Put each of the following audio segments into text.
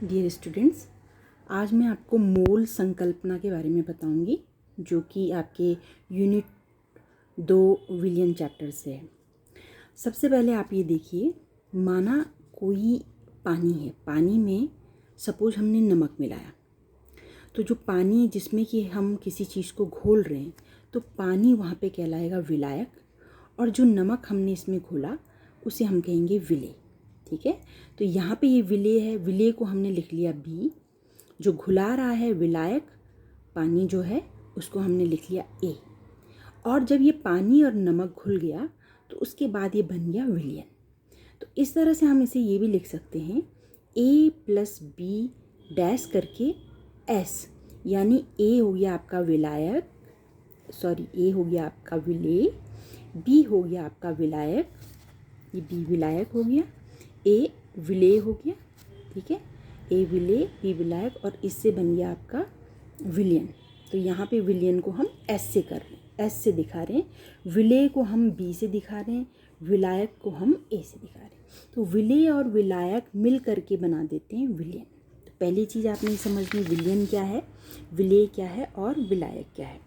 Dear students, आज मैं आपको मोल संकल्पना के बारे में बताऊंगी, जो कि आपके यूनिट 2 विलियन चैप्टर से है। सबसे पहले आप ये देखिए, माना कोई पानी है, पानी में सपोज हमने नमक मिलाया, तो जो पानी जिसमें कि हम किसी चीज़ को घोल रहे हैं, तो पानी वहाँ पे कहलाएगा विलायक, और जो नमक हमने इसमें घोला उसे हम कहेंगे विलेय। ठीक है, तो यहाँ पे ये विलेय है, विलेय को हमने लिख लिया बी, जो घुला रहा है विलायक पानी जो है उसको हमने लिख लिया ए, और जब ये पानी और नमक घुल गया तो उसके बाद ये बन गया विलयन। तो इस तरह से हम इसे ये भी लिख सकते हैं ए प्लस बी डैश करके एस, यानी ए हो गया आपका विलायक, ए हो गया आपका विलेय, बी हो गया आपका विलायक, ये बी विलायक हो गया, ए विलेय हो गया। ठीक है, ए विलेय बी विलायक, और इससे बन गया आपका विलयन। तो यहाँ पे विलयन को हम एस से कर रहे हैं, एस से दिखा रहे हैं, विलेय को हम बी से दिखा रहे हैं, विलायक को हम ए से दिखा रहे हैं। तो विलेय और विलायक मिल करके बना देते हैं विलयन। तो पहली चीज़ आपने समझनी, विलयन क्या है, विलेय क्या है और विलायक क्या है।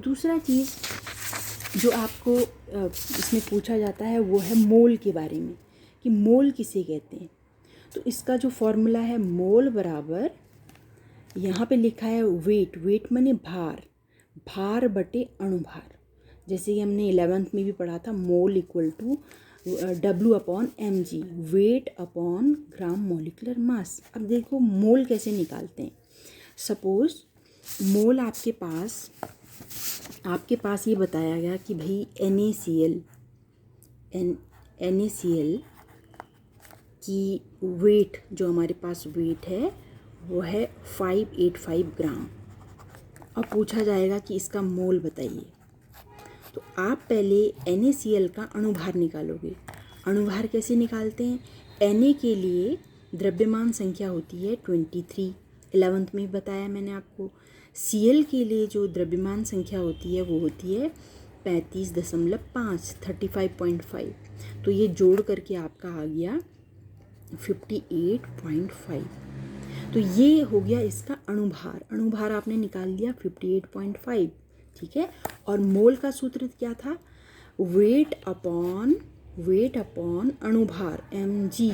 दूसरा चीज़ जो आपको इसमें पूछा जाता है वो है मोल के बारे में, कि मोल किसे कहते हैं। तो इसका जो फॉर्मूला है, मोल बराबर, यहाँ पे लिखा है वेट, वेट माने भार, भार बटे अणुभार। जैसे कि हमने 11th में भी पढ़ा था, mole equal to W/mg, weight upon gram molecular mass. अब देखो मोल कैसे निकालते हैं। सपोज मोल आपके पास ये बताया गया कि भाई NaCl की वेट, जो हमारे पास वेट है वो है 585 ग्राम। अब पूछा जाएगा कि इसका मोल बताइए। तो आप पहले NaCl का अणुभार निकालोगे। अणुभार कैसे निकालते हैं? Na के लिए द्रव्यमान संख्या होती है 23, 11th में बताया मैंने आपको। Cl के लिए जो द्रव्यमान संख्या होती है वो होती है 35.5, 35.5। तो ये जोड़ करके आपका आ गया 58.5। तो ये हो गया इसका अणुभार। अणुभार आपने निकाल लिया 58.5। ठीक है, और मोल का सूत्र क्या था? वेट अपॉन अणुभार mg,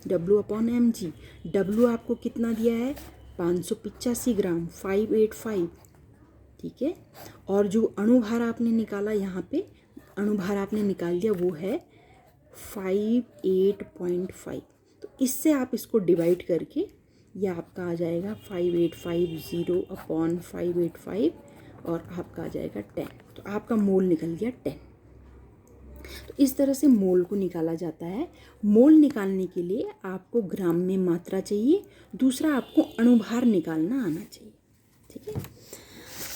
W/mg। W आपको कितना दिया है? 585 ग्राम, 585। ठीक है, और जो अणुभार आपने निकाला, यहाँ पे अणुभार आपने निकाल लिया वो है 58.5। तो इससे आप इसको डिवाइड करके यह आपका आ जाएगा 5850/585, और आपका आ जाएगा 10। तो आपका मोल निकल गया 10। तो इस तरह से मोल को निकाला जाता है। मोल निकालने के लिए आपको ग्राम में मात्रा चाहिए, दूसरा आपको अणुभार निकालना आना चाहिए। ठीक है,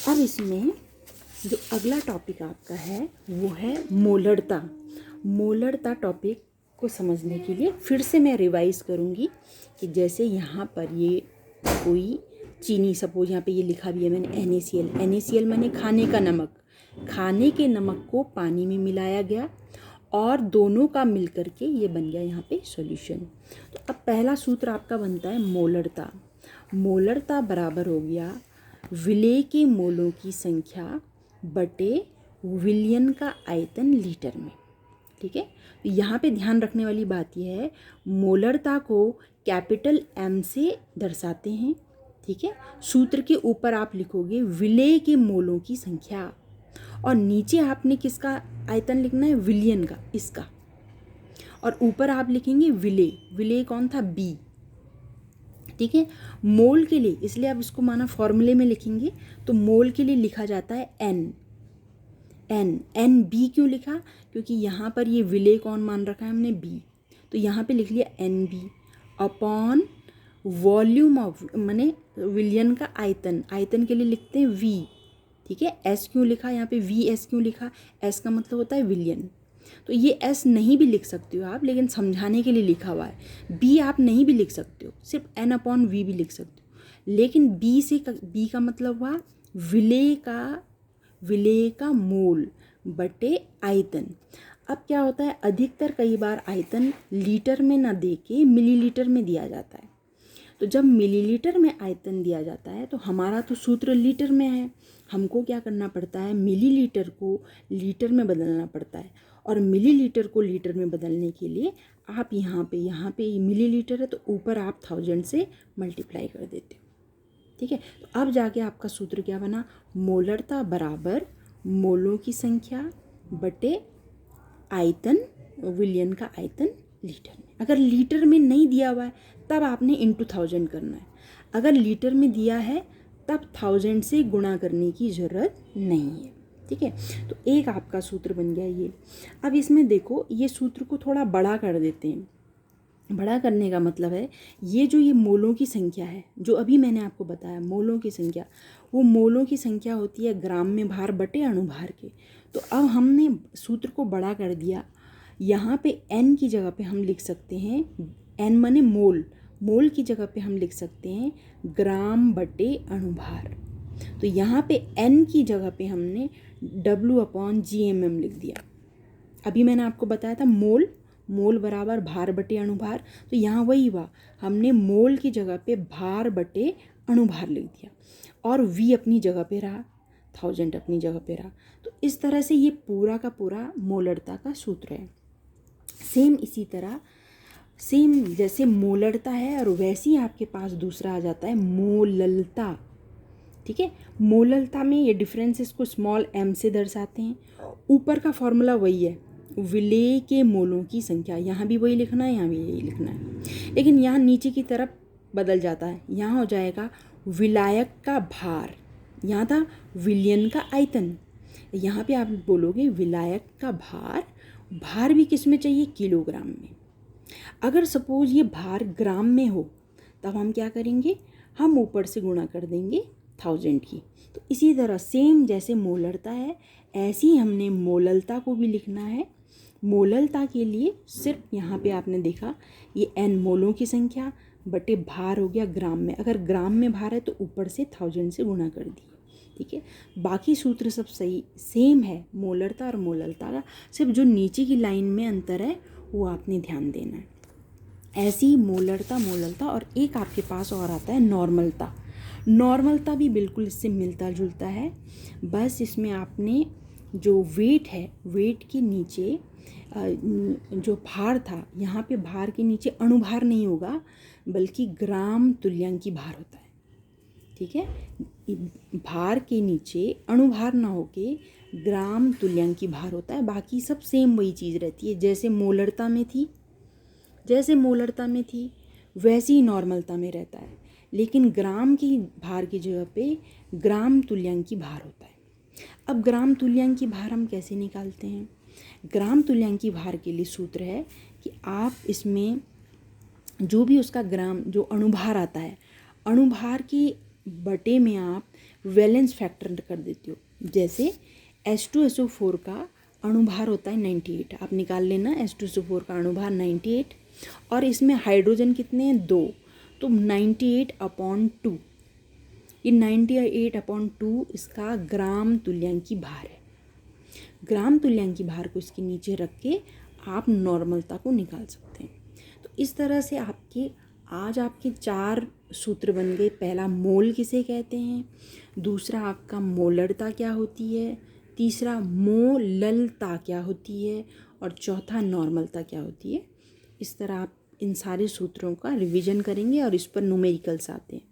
अब इसमें जो अगला टॉपिक आपका है वो है मोलरता। मोलरता टॉपिक को समझने के लिए फिर से मैं रिवाइज करूँगी कि जैसे यहाँ पर ये कोई चीनी, सपोज यहाँ पे ये लिखा भी है मैंने NaCl मैंने खाने का नमक, खाने के नमक को पानी में मिलाया गया और दोनों का मिल करके ये बन गया यहाँ पे सॉल्यूशन। तो अब पहला सूत्र आपका बनता है मोलरता। मोलरता बराबर हो गया विलेय के मोलों की संख्या बटे विलयन का आयतन लीटर में। ठीक है, तो यहाँ पे ध्यान रखने वाली बात यह है, मोलरता को कैपिटल M से दर्शाते हैं। ठीक है, सूत्र के ऊपर आप लिखोगे विलेय के मोलों की संख्या, और नीचे आपने किसका आयतन लिखना है? विलयन का, इसका, और ऊपर आप लिखेंगे विलेय। विलेय कौन था? बी। ठीक है, मोल के लिए, इसलिए आप इसको माना फॉर्मूले में लिखेंगे तो मोल के लिए लिखा जाता है एन बी। क्यों लिखा? क्योंकि यहाँ पर ये विलेय कौन मान रखा है हमने? बी। तो यहाँ पे लिख लिया NB अपॉन वॉल्यूम ऑफ, माने विलयन का आयतन, आयतन के लिए लिखते हैं V। ठीक है, S क्यों लिखा यहाँ पे? VS क्यों लिखा? S का मतलब होता है विलयन। तो ये S नहीं भी लिख सकते हो आप, लेकिन समझाने के लिए लिखा हुआ है। B आप नहीं भी लिख सकते हो, सिर्फ N/V भी लिख सकते हो, लेकिन B का मतलब हुआ विलेय का मोल बटे आयतन। अब क्या होता है, अधिकतर कई बार आयतन लीटर में ना दे के मिलीलीटर में दिया जाता है। तो जब मिलीलीटर में आयतन दिया जाता है तो हमारा तो सूत्र लीटर में है, हमको क्या करना पड़ता है, मिलीलीटर को लीटर में बदलना पड़ता है। और मिलीलीटर को लीटर में बदलने के लिए आप यहाँ पे मिलीलीटर है तो ऊपर आप 1000 से मल्टीप्लाई कर देते हो, ठीक है। तो अब जाके आपका सूत्र क्या बना, मोलरता बराबर मोलों की संख्या बटे आयतन, विलियन का आयतन लीटर में। अगर लीटर में नहीं दिया हुआ है तब आपने इंटू 1000 करना है, अगर लीटर में दिया है तब 1000 से गुणा करने की ज़रूरत नहीं है, ठीक है। तो एक आपका सूत्र बन गया ये। अब इसमें देखो, ये सूत्र को थोड़ा बड़ा कर देते हैं। बड़ा करने का मतलब है ये जो ये मोलों की संख्या है, जो अभी मैंने आपको बताया मोलों की संख्या, वो मोलों की संख्या होती है ग्राम में भार बटे अणुभार के। तो अब हमने सूत्र को बड़ा कर दिया, यहाँ पे n की जगह पे हम लिख सकते हैं, n माने मोल, मोल की जगह पे हम लिख सकते हैं ग्राम बटे अणुभार। तो यहाँ पे n की जगह पे हमने W/GMM लिख दिया। अभी मैंने आपको बताया था मोल, मोल बराबर भार बटे अणुभार, तो यहाँ वही हुआ, हमने मोल की जगह पे भार बटे अणुभार लिख दिया और v अपनी जगह पे रहा, 1000 अपनी जगह पे रहा। तो इस तरह से ये पूरा का पूरा मोलरता का सूत्र है। सेम इसी तरह, सेम जैसे मोलरता है और वैसे ही आपके पास दूसरा आ जाता है मोललता, ठीक है। मोललता में ये डिफरेंस इसको स्मॉल m से दर्शाते हैं। ऊपर का फॉर्मूला वही है, विलेय के मोलों की संख्या, यहाँ भी वही लिखना है, यहाँ भी यही लिखना है, लेकिन यहाँ नीचे की तरफ बदल जाता है। यहाँ हो जाएगा विलायक का भार, यहाँ था विलियन का आयतन, यहाँ पे आप बोलोगे विलायक का भार। भार भी किस में चाहिए, किलोग्राम में। अगर सपोज ये भार ग्राम में हो तब हम क्या करेंगे, हम ऊपर से गुणा कर देंगे 1000 की। तो इसी तरह सेम जैसे मोलरता है ऐसे ही हमने मोललता को भी लिखना है। मोललता के लिए सिर्फ यहाँ पे आपने देखा ये n मोलों की संख्या बटे भार हो गया ग्राम में, अगर ग्राम में भार है तो ऊपर से 1000 से गुणा कर दिए, ठीक है। बाकी सूत्र सब सही सेम है मोलरता और मोललता का, सिर्फ जो नीचे की लाइन में अंतर है वो आपने ध्यान देना है। ऐसी मोलरता मोललता, और एक आपके पास और आता है नॉर्मलता। नॉर्मलता भी बिल्कुल इससे मिलता जुलता है, बस इसमें आपने जो वेट है, वेट के नीचे जो भार था, यहाँ पे भार के नीचे अणुभार नहीं होगा बल्कि ग्राम तुल्यांकी भार होता है, ठीक है। भार के नीचे अणुभार ना होके ग्राम तुल्यांकी भार होता है। बाकी सब सेम वही चीज़ रहती है, जैसे मोलरता में थी, जैसे मोलरता में थी वैसे ही नॉर्मलता में रहता है, लेकिन ग्राम की भार की जगह पे ग्राम तुल्यांकी भार होता है। अब ग्राम तुल्यांकी भार हम कैसे निकालते हैं, ग्राम तुल्यांकी भार के लिए सूत्र है कि आप इसमें जो भी उसका ग्राम जो अणुभार आता है, अणुभार के बटे में आप वैलेंस फैक्टर कर देते हो। जैसे H2SO4 का अणुभार होता है 98, आप निकाल लेना H2SO4 का अणुभार 98, और इसमें हाइड्रोजन कितने हैं, 2, तो 98/2, ये 98/2 इसका ग्राम तुल्यांकी भार है। ग्राम तुल्यांकी भार को इसके नीचे रख के आप नॉर्मलता को निकाल सकते हैं। तो इस तरह से आज आपके 4 सूत्र बन गए। पहला मोल किसे कहते हैं, दूसरा आपका मोलरता क्या होती है, तीसरा मोललता क्या होती है, और चौथा नॉर्मलता क्या होती है। इस तरह आप इन सारे सूत्रों का रिवीजन करेंगे और इस पर न्यूमेरिकल्स आते हैं।